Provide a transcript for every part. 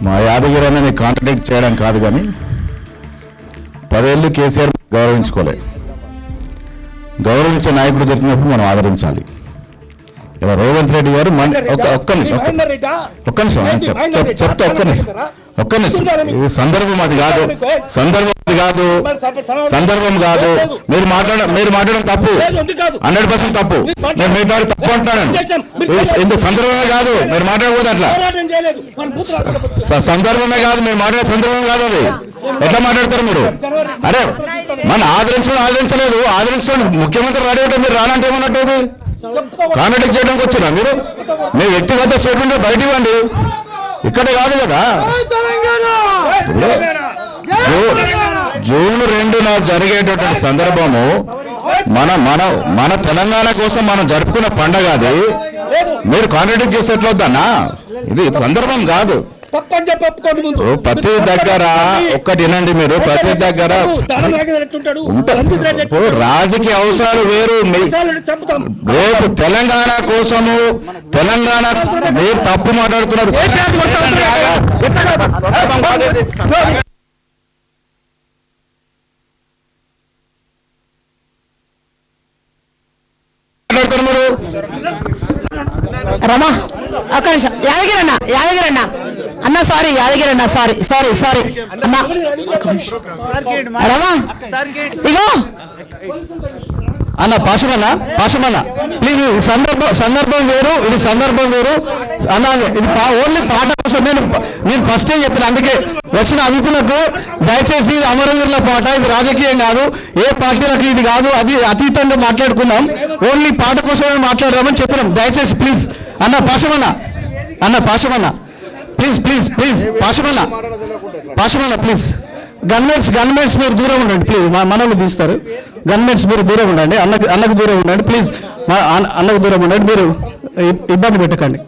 మా యాదగిరి అన్నని కాంట్రాడిక్ట్ చేయడం కాదు, కానీ 10 ఏళ్ళు కేసీఆర్ గౌరవించుకోలేదు. గౌరవించే నాయకుడు చెప్పినప్పుడు మనం ఆదరించాలి. ఇలా రేవంత్ రెడ్డి గారు ఒక్క నిమిషం ఇది సందర్భం అది కాదు, సందర్భం కాదు. మీరు మాట్లాడడం తప్పు, 100% తప్పు. నేను మీ గారు తప్పు అంటున్నాను. ఇంత సందర్భమే కాదు మీరు మాట్లాడకూడదు. అట్లా సందర్భమే కాదు, మీరు మాట్లాడే సందర్భం కాదు. అది ఎట్లా మాట్లాడతారు మీరు? అరే మన ఆదరించలేదు. ముఖ్యమంత్రి రెడీ అంటే మీరు రానంటే ఏమన్నట్టు? కాంట్రాడిక్ట్ చేయడానికి వచ్చినా మీరు? మీ వ్యక్తిగత స్టేట్మెంట్ బయట ఇవ్వండి, ఇక్కడ కాదు కదా. జూన్ 2న జరిగేటటువంటి సందర్భము మన తెలంగాణ కోసం మనం జరుపుకున్న పండగ. అది మీరు కాంట్రాడిక్ట్ చేసేట్లొద్దన్నా, ఇది సందర్భం కాదు. ప్రతి దగ్గర ఒక్కటి వినండి, మీరు ప్రతి దగ్గర రాజకీయ అవసరాలు వేరు. రేపు తెలంగాణ కోసము మీరు తప్పు మాట్లాడుతున్నారు. రమా ఒక్క నిమిషం. యాదగిరన్న అన్న సారీ, యాదగిరన్న సారీ అన్న. రమా ఇగో అన్న పాషమన్న ప్లీజ్, సందర్భం వేరు, ఇది సందర్భం వేరు అన్న. ఇది ఓన్లీ పాట కోసం నేను ఫస్టే చెప్పిన. అందుకే వచ్చిన అతిథులకు దయచేసి ఇది అమరవీరుల పాట, ఇది రాజకీయం కాదు, ఏ పార్టీలకు ఇది కాదు, అది అతీతంగా మాట్లాడుకుందాం. ఓన్లీ పాట కోసమే మాట్లాడదామని చెప్పినాం. దయచేసి ప్లీజ్ అన్న పాషమన్న ప్లీజ్ పాషమన్న ప్లీజ్. గన్మెన్స్ మీరు దూరం ఉండండి ప్లీజ్. మనల్ని తీస్తారు. గన్మెన్స్ మీరు దూరం ఉండండి. అన్నకు దూరం ఉండండి ప్లీజ్. అన్నకు దూరం ఉండండి. మీరు ఇబ్బంది పెట్టకండి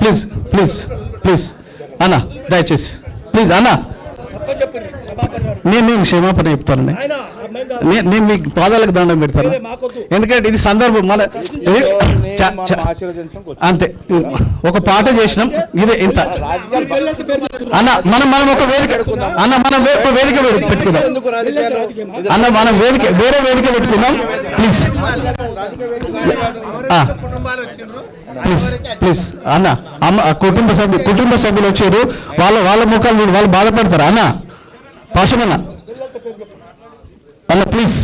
ప్లీజ్ అన్న, దయచేసి ప్లీజ్ అన్న. నేను క్షమాపణ చెప్తానండి. నేను మీకు పాదాలకు దండం పెడతాను, ఎందుకంటే ఇది సందర్భం. మన అంతే ఒక పాట చేసినాం, ఇదే ఇంత అన్న. మనం ఒక వేదిక అన్న, మనం ఒక వేదిక పెట్టుకుందాం అన్న. మనం వేరే వేదిక పెట్టుకుందాం ప్లీజ్ ప్లీజ్ అన్న. కుటుంబ సభ్యులు వచ్చారు, వాళ్ళ ముఖాలు వాళ్ళు బాధపడతారా అన్న? పాషమన్న అన్న ప్లీజ్.